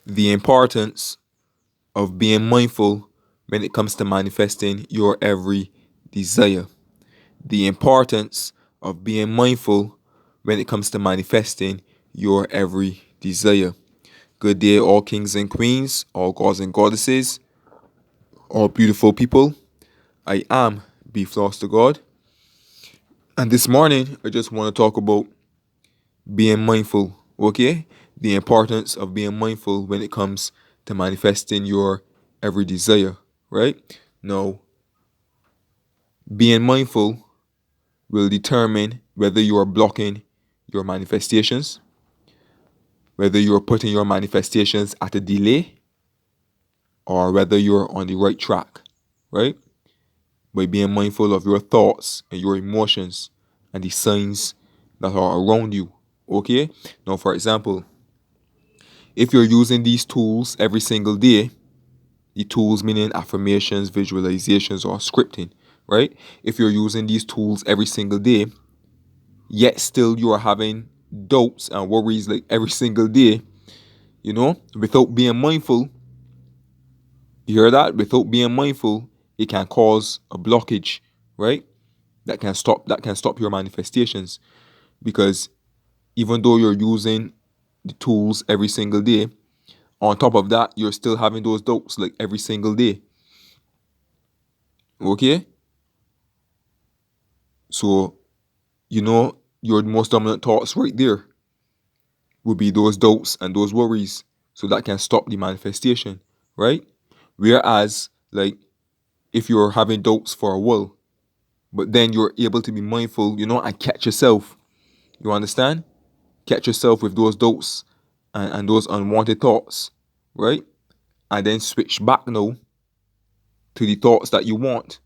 The importance of being mindful when it comes to manifesting your every desire. The importance of being mindful when it comes to manifesting your every desire. Good day, all kings and queens, all gods and goddesses, all beautiful people. I am B Floss to God. And this morning, I just want to talk about being mindful, okay? The importance of being mindful when it comes to manifesting your every desire, right? Now, being mindful will determine whether you are blocking your manifestations, whether you are putting your manifestations at a delay, or whether you're on the right track, right? By being mindful of your thoughts and your emotions and the signs that are around you, okay? Now, for example, if you're using these tools every single day, the tools meaning affirmations, visualizations, or scripting, right? If you're using these tools every single day, yet still you are having doubts and worries like every single day, without being mindful, you hear that? Without being mindful, it can cause a blockage, right? That can stop your manifestations because even though you're using the tools every single day, on top of that, you're still having those doubts like every single day. Okay? So, your most dominant thoughts right there would be those doubts and those worries. So that can stop the manifestation, right? Whereas, like, if you're having doubts for a while, but then you're able to be mindful, and catch yourself. You understand? Catch yourself with those doubts and those unwanted thoughts, right? And then switch back now to the thoughts that you want,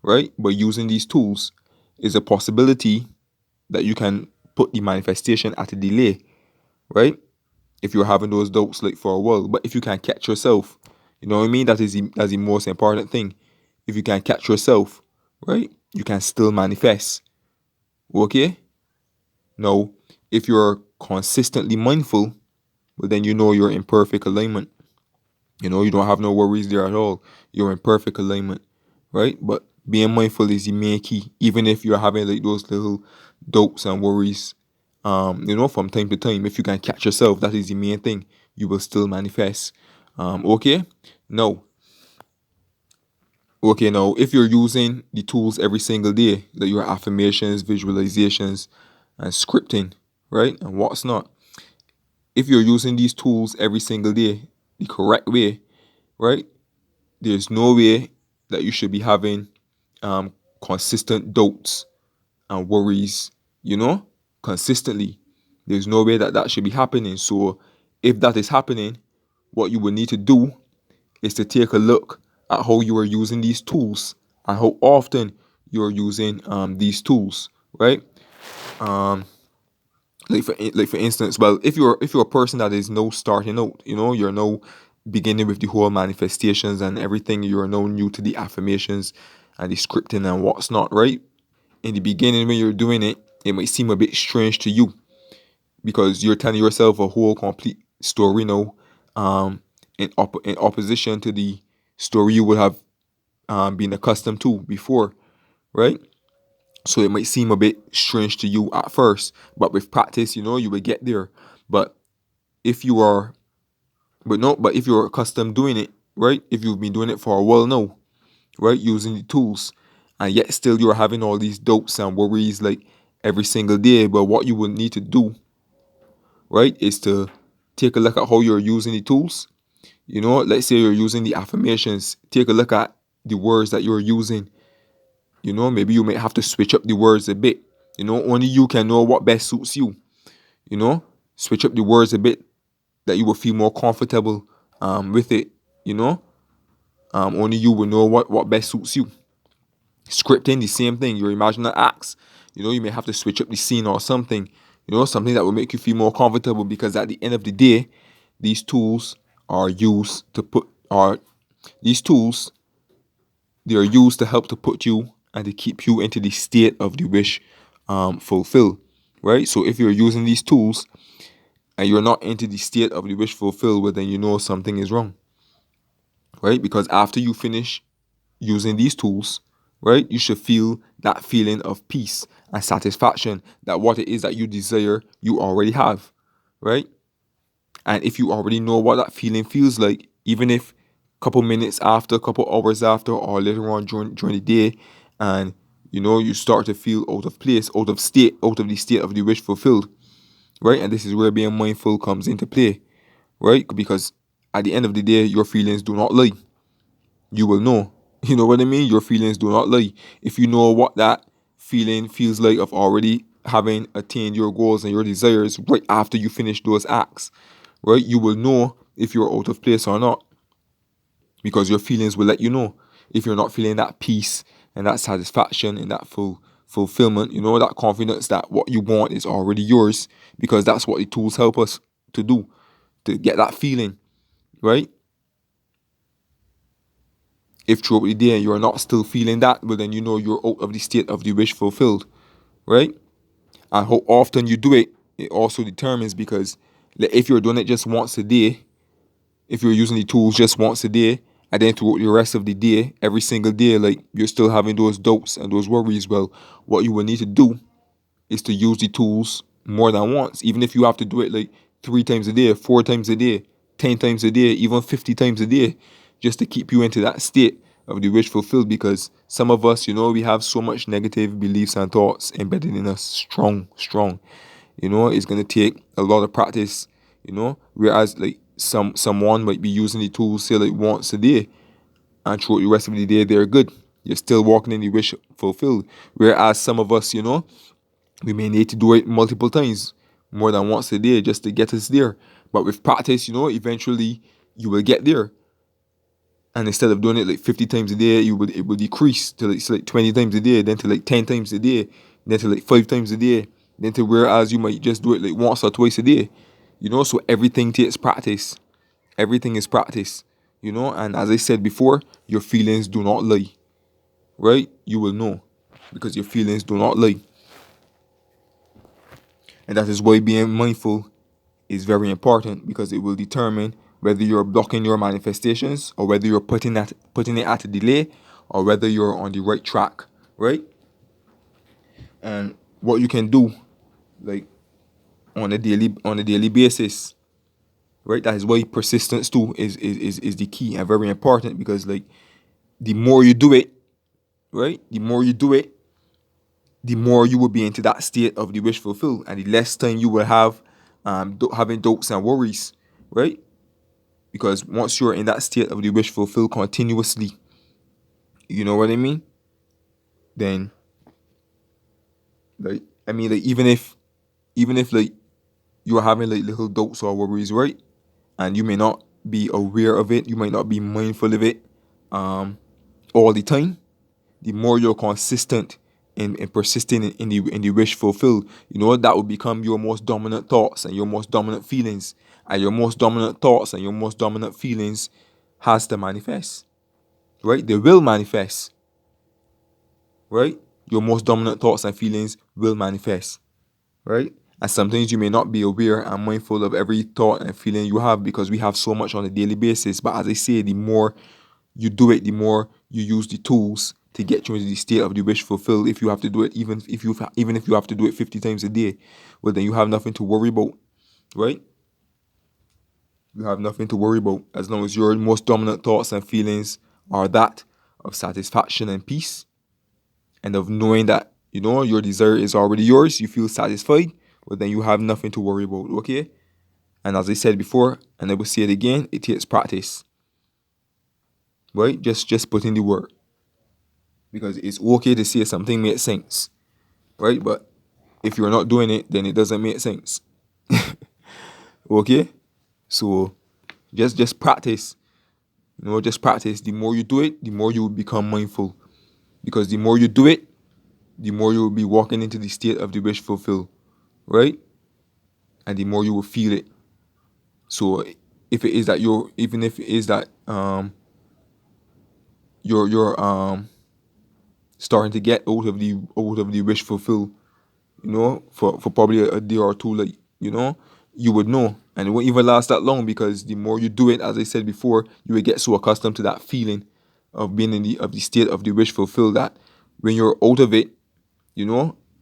right? By using these tools is a possibility that you can put the manifestation at a delay, right? If you're having those doubts like for a while. But if you can catch yourself, you know what I mean? That's the most important thing. If you can catch yourself, right, you can still manifest. Okay? Now, if you're consistently mindful, well then you're in perfect alignment. You don't have no worries there at all. You're in perfect alignment, right? But being mindful is the main key. Even if you're having like those little doubts and worries, from time to time, if you can catch yourself, that is the main thing. You will still manifest. Okay? Now, now if you're using the tools every single day, like your affirmations, visualizations, and scripting, right? And what's not. If you're using these tools every single day the correct way, right? There's no way that you should be having consistent doubts and worries, consistently. There's no way that should be happening. So if that is happening, what you would need to do is to take a look at how you are using these tools and how often you're using these tools, right? Um, like for instance, well, if you're a person that is no starting out, you're no beginning with the whole manifestations and everything, you're no new to the affirmations and the scripting and what's not, right? In the beginning, when you're doing it, it might seem a bit strange to you because you're telling yourself a whole complete story now, in opposition to the story you would have been accustomed to before, right? So it might seem a bit strange to you at first, but with practice, you will get there. But if you are, but no, but if you're accustomed doing it, right? If you've been doing it for a while now, right, using the tools, and yet still you're having all these doubts and worries like every single day. But what you will need to do, right, is to take a look at how you're using the tools. Let's say you're using the affirmations. Take a look at the words that you're using. Maybe you may have to switch up the words a bit. Only you can know what best suits you. Switch up the words a bit that you will feel more comfortable with it. Only you will know what best suits you. Scripting, the same thing. Your imaginary acts. You may have to switch up the scene or something. Something that will make you feel more comfortable because at the end of the day, these tools are used to put are these tools they are used to help to put you and to keep you into the state of the wish fulfilled. Right? So if you're using these tools and you're not into the state of the wish fulfilled, well then you know something is wrong, right? Because after you finish using these tools, right, you should feel that feeling of peace and satisfaction that what it is that you desire, you already have, right? And if you already know what that feeling feels like, even if a couple minutes after, a couple hours after, or later on during the day, and you start to feel out of place, out of the state of the wish fulfilled, right? And this is where being mindful comes into play, right? Because at the end of the day, your feelings do not lie. You will know. You know what I mean? Your feelings do not lie. If you know what that feeling feels like of already having attained your goals and your desires right after you finish those acts, right? You will know if you're out of place or not, because your feelings will let you know if you're not feeling that peace and that satisfaction and that fulfillment, that confidence that what you want is already yours, because that's what the tools help us to do, to get that feeling, right? If throughout the day you're not still feeling that, well then you know you're out of the state of the wish fulfilled, right? And how often you do it, it also determines, because if you're doing it just once a day, if you're using the tools just once a day, and then throughout the rest of the day, every single day, like you're still having those doubts and those worries, well, what you will need to do is to use the tools more than once. Even if you have to do it like 3 times a day, 4 times a day, 10 times a day, even 50 times a day, just to keep you into that state of the wish fulfilled. Because some of us, we have so much negative beliefs and thoughts embedded in us, strong. It's gonna take a lot of practice. Whereas like someone might be using the tools say like once a day, and throughout the rest of the day they're good. You're still walking in the wish fulfilled. Whereas some of us, we may need to do it multiple times, more than once a day, just to get us there. But with practice, eventually you will get there. And instead of doing it like 50 times a day, it will decrease to like 20 times a day, then to like 10 times a day, then to like 5 times a day, then to whereas you might just do it like once or twice a day. So everything takes practice. Everything is practice. And as I said before, your feelings do not lie. Right? You will know. Because your feelings do not lie. And that is why being mindful is very important, because it will determine whether you're blocking your manifestations, or whether you're putting it at a delay, or whether you're on the right track, right? And what you can do, like on a daily basis, right? That is why persistence too is the key and very important, because like the more you do it, right? The more you do it, the more you will be into that state of the wish fulfilled, and the less time you will have having doubts and worries, right? Because once you're in that state of the wish fulfilled continuously, you know what I mean? Then, like, I mean, like, even if like you're having like little doubts or worries, right? And you may not be aware of it, you might not be mindful of it, all the time. The more you're consistent in persisting in the wish fulfilled, that will become your most dominant thoughts and your most dominant feelings. And your most dominant thoughts and your most dominant feelings has to manifest. Right? They will manifest. Right? Your most dominant thoughts and feelings will manifest. Right? And sometimes you may not be aware and mindful of every thought and feeling you have, because we have so much on a daily basis. But as I say, the more you do it, the more you use the tools to get you into the state of the wish fulfilled. If you have to do it, even if you have to do it 50 times a day, well then you have nothing to worry about, right? You have nothing to worry about, as long as your most dominant thoughts and feelings are that of satisfaction and peace, and of knowing that your desire is already yours. You feel satisfied, well then you have nothing to worry about. Okay. And as I said before, and I will say it again, it takes practice, right? Just put in the work, because it's okay to say something makes sense, right? But if you're not doing it, then it doesn't make sense. Okay? So just practice. Just practice. The more you do it, the more you will become mindful. Because the more you do it, the more you will be walking into the state of the wish fulfilled, right? And the more you will feel it. So if it is that even if it is that you're starting to get out of the wish fulfilled, for probably a day or two, like, you would know. And it won't even last that long, because the more you do it, as I said before, you will get so accustomed to that feeling of being in the state of the wish fulfilled, that when you're out of it, it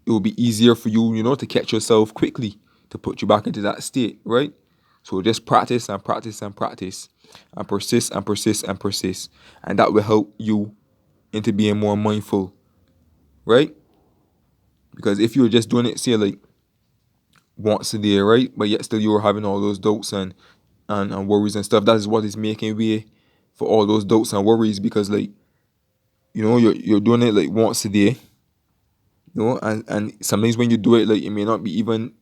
will be easier for you, to catch yourself quickly, to put you back into that state, right? So just practice and practice and practice and persist and persist and persist. And that will help you into being more mindful, right? Because if you were just doing it, say like once a day, right? But yet still you were having all those doubts and worries and stuff, that is what is making way for all those doubts and worries. Because like, you're doing it like once a day, and sometimes when you do it, like it may not be even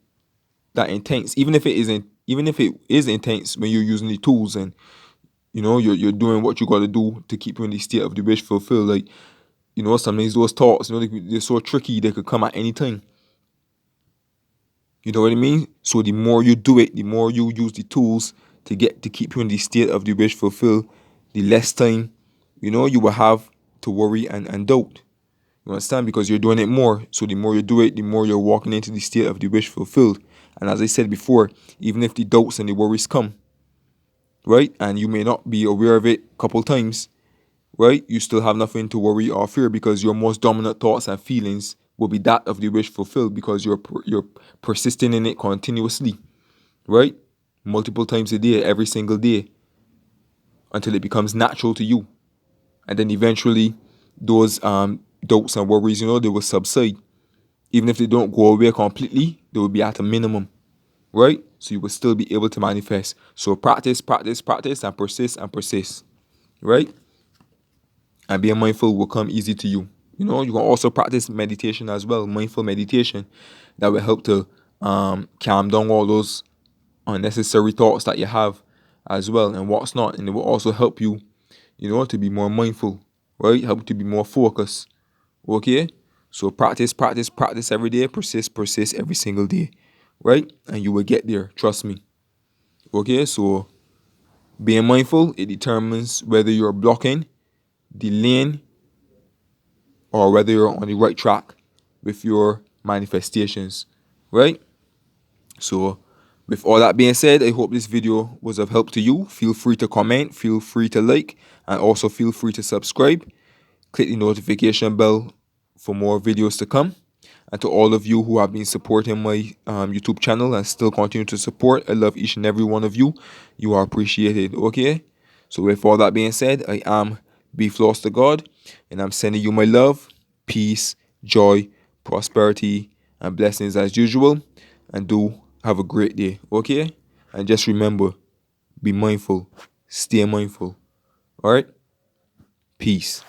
that intense. Even if it is intense when you're using the tools, and you're doing what you got to do to keep you in the state of the wish fulfilled. Like, sometimes those thoughts, they're so tricky, they could come at any time. You know what I mean? So the more you do it, the more you use the tools to keep you in the state of the wish fulfilled, the less time, you will have to worry and doubt. You understand? Because you're doing it more. So the more you do it, the more you're walking into the state of the wish fulfilled. And as I said before, even if the doubts and the worries come, right, and you may not be aware of it a couple times, right, you still have nothing to worry or fear, because your most dominant thoughts and feelings will be that of the wish fulfilled, because you're persisting in it continuously, right, multiple times a day, every single day, until it becomes natural to you. And then eventually those doubts and worries, they will subside. Even if they don't go away completely, they will be at a minimum, right? So you will still be able to manifest. So practice, practice, practice, and persist, right? And being mindful will come easy to you. You can also practice meditation as well, mindful meditation, that will help to calm down all those unnecessary thoughts that you have as well, and what's not. And it will also help you, to be more mindful, right? Help you to be more focused. Okay? So practice, practice, practice every day, persist, persist every single day, right? And you will get there, trust me. Okay? So being mindful, it determines whether you're blocking the lane or whether you're on the right track with your manifestations, right? So with all that being said, I hope this video was of help to you. Feel free to comment, feel free to like, and also feel free to subscribe. Click the notification bell for more videos to come. And to all of you who have been supporting my YouTube channel and still continue to support, I love each and every one of you. You are appreciated, okay? So with all that being said, I am Be Floss to God, and I'm sending you my love, peace, joy, prosperity, and blessings as usual. And do have a great day, okay? And just remember, be mindful, stay mindful, all right? Peace.